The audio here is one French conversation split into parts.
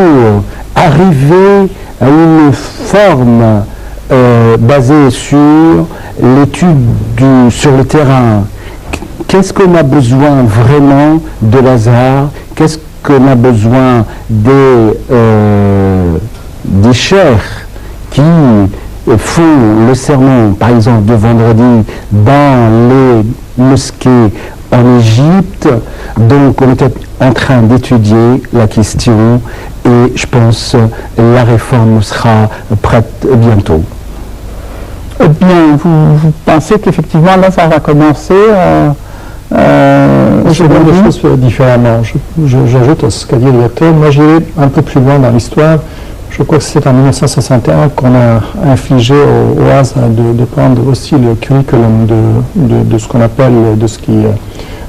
pour arriver à une forme basée sur l'étude sur le terrain. Qu'est-ce qu'on a besoin vraiment de l'Azhar? Qu'est-ce qu'on a besoin des cheikhs qui font le sermon, par exemple, de vendredi dans les mosquées en Égypte? Donc on était en train d'étudier la question et je pense la réforme sera prête bientôt. Eh bien, vous pensez qu'effectivement là ça va commencer je vois les choses différemment. J'ajoute à ce qu'a dit le lecteur. Moi j'irai un peu plus loin dans l'histoire. Je crois que c'est en 1961 qu'on a infligé au Azhar de prendre aussi le curriculum de ce qu'on appelle, de ce qui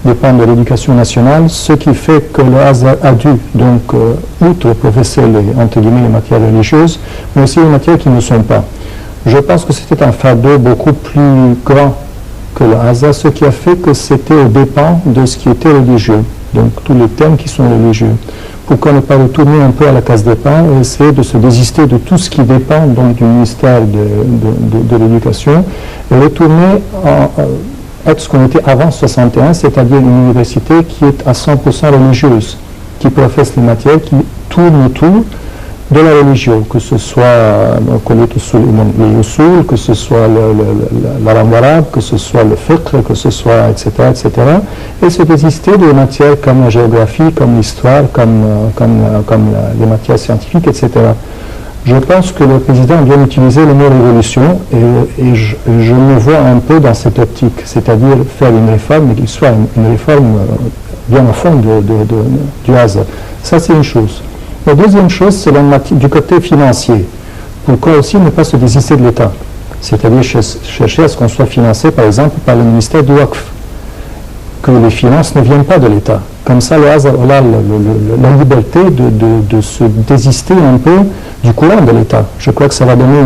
dépend de l'éducation nationale, ce qui fait que le Azhar a dû, donc, outre professer entre guillemets, les matières religieuses, mais aussi les matières qui ne sont pas. Je pense que c'était un fardeau beaucoup plus grand que le Azhar, ce qui a fait que c'était aux dépens de ce qui était religieux, donc tous les thèmes qui sont religieux. Pourquoi ne pas retourner un peu à la case départ et essayer de se désister de tout ce qui dépend donc, du ministère de l'Éducation et retourner être ce qu'on était avant 61, c'est-à-dire une université qui est à 100% religieuse, qui professe les matières qui tournent autour de la religion, que ce soit les usul, que ce soit la langue arabe, que ce soit le fiqh, que ce soit, etc., etc., et se désister de matières comme la géographie, comme l'histoire, comme les matières scientifiques, etc. Je pense que le président doit utiliser le mot révolution et je me vois un peu dans cette optique, c'est-à-dire faire une réforme, mais qu'il soit une réforme bien au fond du Azhar. Ça, c'est une chose. La deuxième chose, c'est du côté financier. Pourquoi aussi ne pas se désister de l'État? C'est-à-dire chercher à ce qu'on soit financé, par exemple, par le ministère du Waqf. Que les finances ne viennent pas de l'État. Comme ça, le Azhar aura la liberté de se désister un peu du courant de l'État. Je crois que ça va donner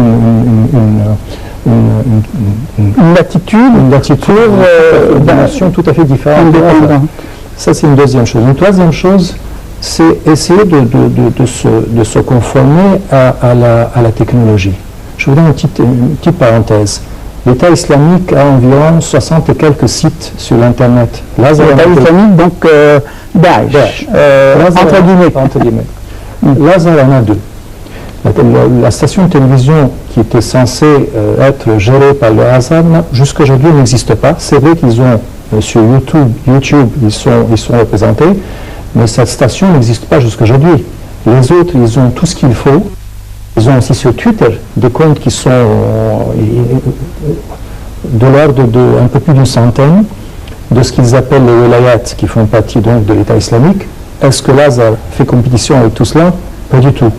une latitude, une dimension tout à fait différente. Ça, c'est une deuxième chose. Une troisième chose, c'est essayer de se conformer à la technologie. Je vous donne une petite parenthèse. L'État islamique a environ 60 et quelques sites sur l'Internet. L'État islamique, donc Daesh, entre guillemets. L'Azhar en a deux. La station de télévision qui était censée être gérée par le Azhar, jusqu'à aujourd'hui, n'existe pas. C'est vrai qu'ils ont, sur YouTube, ils sont représentés, mais cette station n'existe pas jusqu'à aujourd'hui. Les autres, ils ont tout ce qu'il faut. Ils ont aussi sur Twitter des comptes qui sont de l'ordre d'un peu plus d'une centaine de ce qu'ils appellent les wilayats, qui font partie donc de l'État islamique. Est-ce que l'Azhar fait compétition avec tout cela? Pas du tout.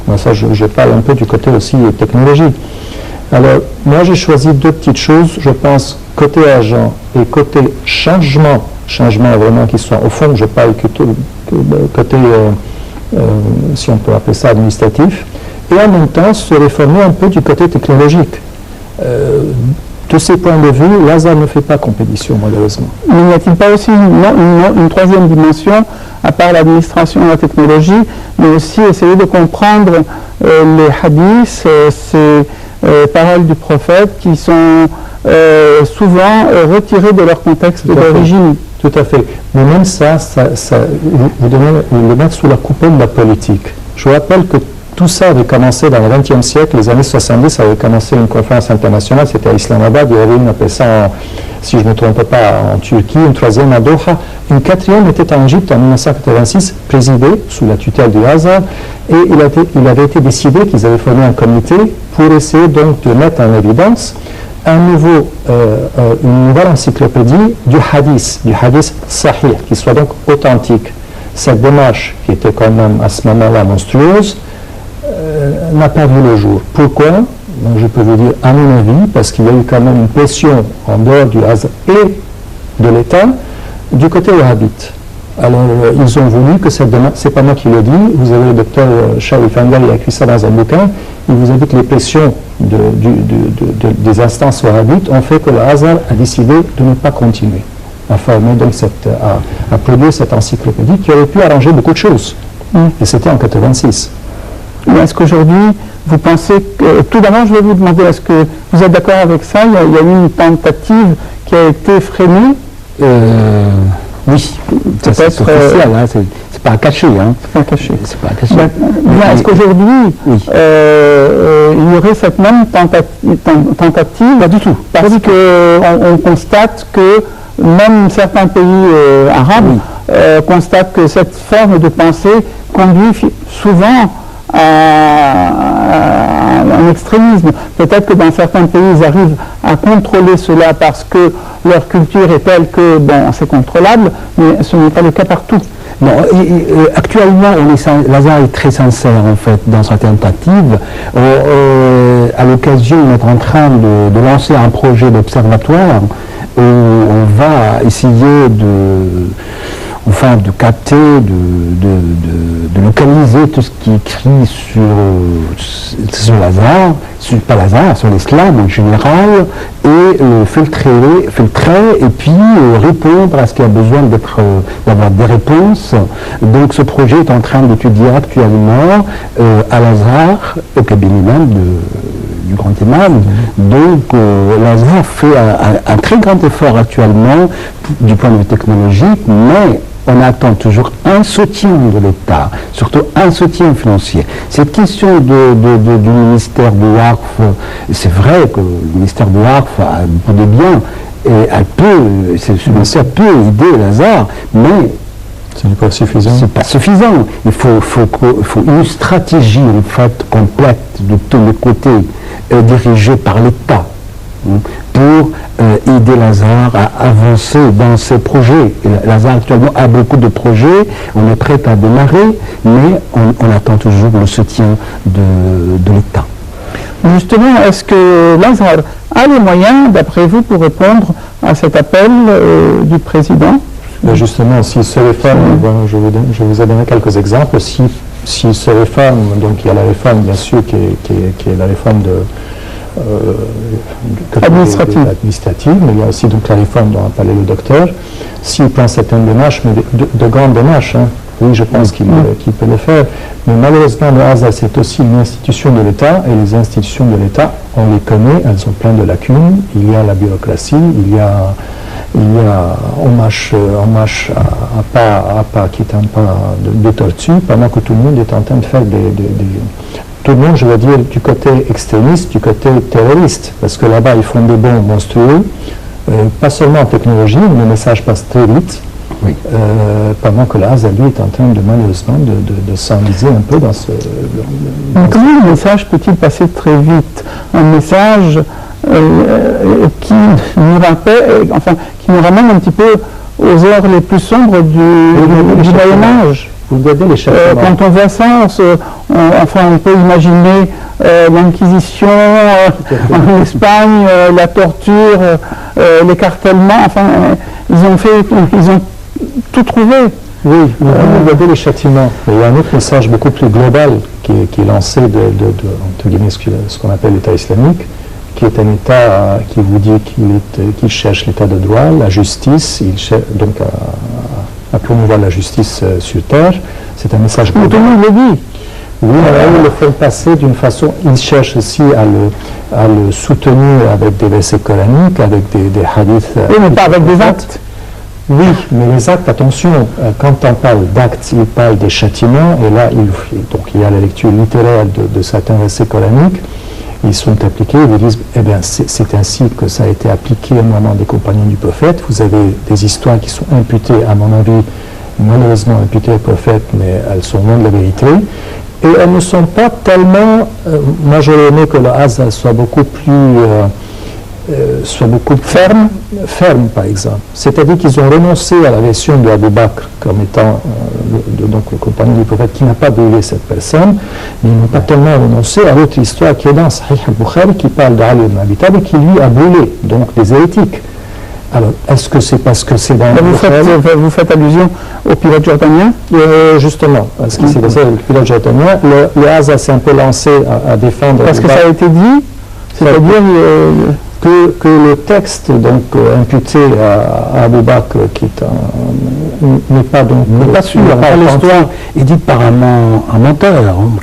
Moi, ça, je parle un peu du côté aussi technologique. Alors, moi, j'ai choisi deux petites choses, je pense, côté agent et côté changement vraiment qui soit, au fond, je parle côté, si on peut appeler ça administratif, et en même temps se réformer un peu du côté technologique. De ces points de vue, l'Azhar ne fait pas compétition, malheureusement. Mais n'y a-t-il pas aussi une troisième dimension, à part l'administration et la technologie, mais aussi essayer de comprendre les hadiths, ces paroles du prophète qui sont souvent retirées de leur contexte d'origine? Tout à fait. Mais même ça vous devez le mettre sous la coupole de la politique. Je vous rappelle que tout ça avait commencé dans le XXe siècle, les années 70, avait commencé une conférence internationale, c'était à Islamabad, il y avait une, appelée ça, si je ne me trompe pas, en Turquie, une troisième à Doha, une quatrième était en Égypte en 1986, présidée sous la tutelle du Azhar, et il avait été décidé qu'ils avaient formé un comité pour essayer donc de mettre en évidence une nouvelle encyclopédie du hadith sahih, qui soit donc authentique. Cette démarche, qui était quand même à ce moment-là monstrueuse, n'a pas vu le jour. Pourquoi? Donc, je peux vous dire, à mon avis, parce qu'il y a eu quand même une pression en dehors du Azhar et de l'État, du côté wahhabite. Alors, ils ont voulu que cette demande, c'est pas moi qui le dis, vous avez le docteur Sharif Angal, il a écrit ça dans un bouquin, il vous a dit que les pressions des instances wahhabites ont fait que le Azhar a décidé de ne pas continuer à former donc à produire cette encyclopédie qui aurait pu arranger beaucoup de choses. Et c'était en 86. Est-ce qu'aujourd'hui, vous pensez que... Tout d'abord, je vais vous demander, est-ce que vous êtes d'accord avec ça? Il y a eu une tentative qui a été freinée? Oui, c'est officiel, hein, c'est pas caché. Hein. C'est pas caché. C'est pas caché. Est-ce qu'aujourd'hui, il y aurait cette même tentative? Pas du tout. Parce qu'on constate que même certains pays arabes constatent que cette forme de pensée conduit souvent à un extrémisme. Peut-être que dans certains pays, ils arrivent à contrôler cela parce que leur culture est telle que, bon, c'est contrôlable, mais ce n'est pas le cas partout. Non, actuellement, Lazare est très sincère, en fait, dans sa tentative. À l'occasion, on est en train de lancer un projet d'observatoire où on va essayer de capter, de localiser tout ce qui est écrit sur Lazare, pas Lazare, sur l'islam en général, et filtrer et puis répondre à ce qu'il y a besoin d'avoir des réponses. Donc ce projet est en train d'étudier actuellement à Lazare, au cabinet même du grand imam. Donc Lazare fait un très grand effort actuellement du point de vue technologique, mais on attend toujours un soutien de l'État, surtout un soutien financier. Cette question du ministère du Waqf, c'est vrai que le ministère du Waqf a beaucoup de biens, et ce ministère peut aider Lazare, mais ce n'est pas suffisant. C'est pas suffisant. Il faut une stratégie en fait complète de tous les côtés, dirigée par l'État, pour aider Lazare à avancer dans ses projets. Et Lazare actuellement a beaucoup de projets, on est prêt à démarrer, mais on attend toujours le soutien de l'État. Justement, est-ce que Lazare a les moyens, d'après vous, pour répondre à cet appel du président? Justement, s'il se réforme, je vous ai donné quelques exemples. S'il se réforme, donc il y a la réforme, bien sûr, qui est la réforme administrative, mais il y a aussi donc la réforme dont a parlé le docteur. S'il prend certaines démarches, mais de grandes démarches, hein, oui, je pense qu'il peut le faire. Mais malheureusement, le Azhar, c'est aussi une institution de l'État, et les institutions de l'État, on les connaît, elles ont plein de lacunes. Il y a la bureaucratie, il y a on marche à pas qui est un pas de tortue, pendant que tout le monde est en train de faire tout le monde, je veux dire, du côté extrémiste, du côté terroriste, parce que là-bas, ils font des bons monstrueux, pas seulement en technologie, mais le message passe très vite, pendant que l'Azhar, lui, est en train malheureusement de s'enliser un peu dans ce... Comment le message peut-il passer très vite? Un message qui nous ramène un petit peu aux heures les plus sombres du Moyen-Âge. Quand on voit ça, on peut imaginer l'Inquisition en Espagne, la torture, l'écartèlement, ils ont tout trouvé. Oui, regardez les châtiments. Il y a un autre message beaucoup plus global qui est lancé entre guillemets, ce qu'on appelle l'État islamique, qui est un État qui vous dit qu'il cherche l'État de droit, la justice, il cherche donc à promouvoir la justice sur terre. C'est un message global. Tout le monde le dit. Oui, il le fait passer d'une façon, il cherche aussi à le soutenir avec des versets coraniques, avec des hadiths. Oui, mais pas avec des actes. Oui, mais les actes, attention, quand on parle d'actes, il parle des châtiments, et là, il y a la lecture littéraire de certains versets coraniques. Ils sont appliqués, ils disent, eh bien, c'est ainsi que ça a été appliqué au moment des compagnons du prophète. Vous avez des histoires qui sont imputées, à mon avis, malheureusement imputées au prophète, mais elles sont loin de la vérité. Et elles ne sont pas tellement... moi, j'aurais aimé que le Azhar soit beaucoup plus ferme, par exemple. C'est-à-dire qu'ils ont renoncé à la version de Abu Bakr comme étant donc le compagnon du prophète qui n'a pas brûlé cette personne, mais ils n'ont pas tellement renoncé à l'autre histoire qui est dans Sahih al-Bukhari qui parle d'Ali ibn Abi Talib qui lui a brûlé, donc des hérétiques. Alors, est-ce que c'est parce que c'est dans vous faites allusion au pilote jordanien justement, parce que c'est le pilote jordanien. Le Azhar s'est un peu lancé à défendre... Parce que ça a été dit, c'est-à-dire... que le texte donc imputé à Abu Bakr, qui est n'est pas donc... n'est pas sûr. L'histoire est dite par un menteur,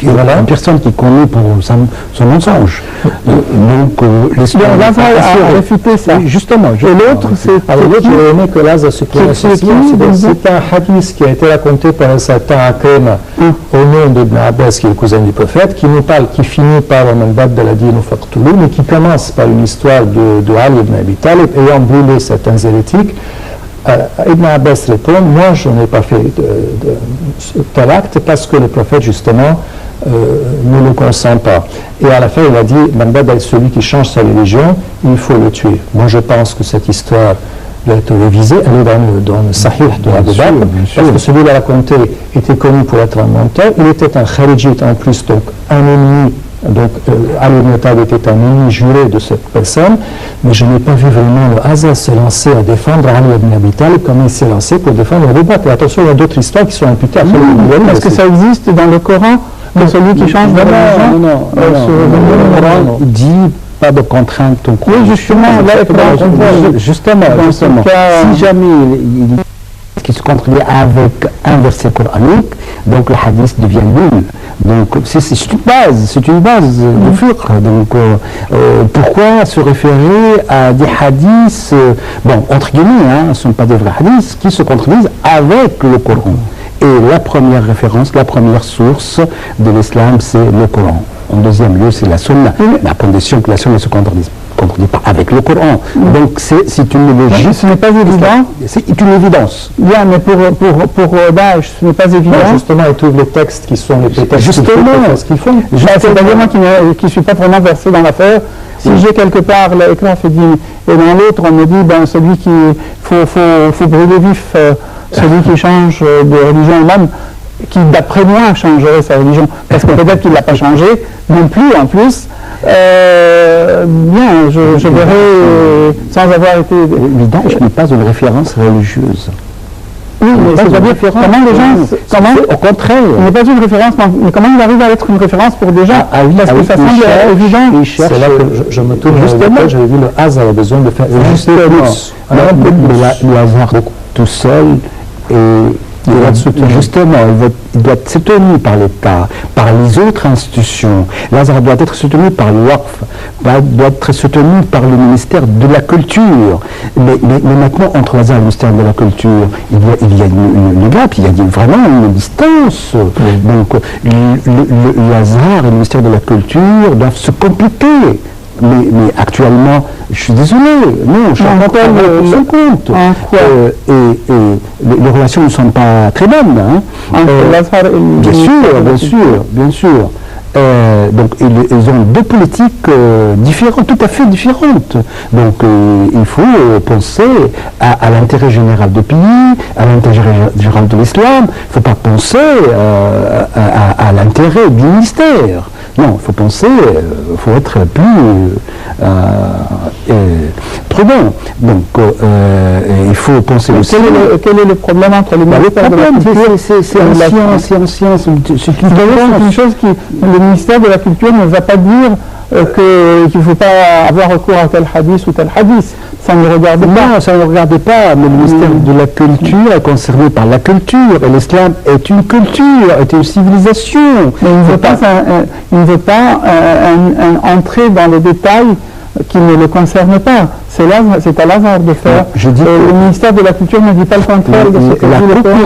une personne qui est connue pour son mensonge. Donc, l'histoire... Lazare a réfuté ça. Justement. Et l'autre, c'est... Alors l'autre, j'aurais aimé que Lazare se classe. C'est un hadith qui a été raconté par un certain Akrema au nom d'Ibn Abbas, qui est le cousin du prophète, qui nous parle, qui finit par Man baddala dinahu faqtuluhu, mais qui commence par une histoire de Ali ibn Abi Talib ayant brûlé certains hérétiques. Ibn Abbas répond, moi je n'ai pas fait tel acte parce que le prophète justement ne le consent pas. Et à la fin il a dit, Man baddala, celui qui change sa religion, il faut le tuer. Moi je pense que cette histoire doit être révisée, elle est dans le Sahih de Abu Bakr, parce que celui qui l'a raconté était connu pour être un menteur, il était un kharijite en plus, donc un ennemi. Donc, Ali ibn Talib était un ennemi juré de cette personne, mais je n'ai pas vu vraiment le hasard se lancer à défendre Ali ibn Abi Talib comme il s'est lancé pour défendre Abu Bakr. Et attention, il y a d'autres histoires qui sont imputées à Est-ce que ça existe dans le Coran, que celui qui change de religion? Non, le Coran dit pas de contrainte. Oui, justement, si jamais il qui se contredit avec un verset coranique, donc le hadith devient nul. Donc c'est une base de fiqh. Donc pourquoi se référer à des hadiths, bon, entre guillemets, ce ne sont pas des vrais hadiths, qui se contredisent avec le Coran. Et la première référence, la première source de l'islam, c'est le Coran. En deuxième lieu, c'est la sunna, à condition que la sunna ne se contredise pas avec le Coran. Donc c'est une logique. Ce n'est pas évident. C'est une évidence. Bien, mais pour Daesh, ce n'est pas évident. Non, justement, ils trouvent les textes qui sont les textes qu'ils font. C'est-à-dire moi qui ne suis pas vraiment versé dans l'affaire, si j'ai quelque part l'écran fait dit, et dans l'autre on me dit, ben celui qui faut brûler vif, celui qui change de religion même, qui d'après moi changerait sa religion, parce que peut-être qu'il ne l'a pas changé non plus en plus. Bien, je verrai sans avoir été... Évidemment, je n'ai pas une référence religieuse. Oui, mais c'est-à-dire comment les gens... Au contraire. Il n'est pas une référence, mais comment il arrive à être une référence pour des gens? Parce que ça semble évident. C'est là que je me tourne justement, j'avais vu le hasard a besoin de faire plus. Le hasard tout seul et... Justement, il doit être soutenu par l'État, par les autres institutions. L'Azhar doit être soutenu par le WAQF, doit être soutenu par le ministère de la Culture. Mais maintenant, entre l'Azhar et le ministère de la Culture, il y a une gap, il y a vraiment une distance. Donc, l'Azhar et le ministère de la Culture doivent se compléter. Mais actuellement, je suis désolé, non, chacun prend son compte. Et les relations ne sont pas très bonnes. Bien sûr. Donc ils ont deux politiques différentes, tout à fait différentes. Donc il faut penser à l'intérêt général du pays, à l'intérêt général de l'islam. Il ne faut pas penser à l'intérêt du ministère. Non, il faut penser, il faut être plus prudent. Donc, il faut penser aussi... Quel est le problème entre les ministères de la Culture? C'est ancien, c'est une chose qui... Le ministère de la Culture ne va pas dire qu'il ne faut pas avoir recours à tel hadith ou tel hadith. Ça ne regarde pas. Non, ça ne regarde pas, mais le ministère de la Culture est concerné par la culture, et l'islam est une culture, est une civilisation. Mais il ne veut pas entrer dans les détails qui ne le concernent pas. C'est à l'Azhar de faire. Le ministère de la Culture ne dit pas le contraire de ce que dit le Coran.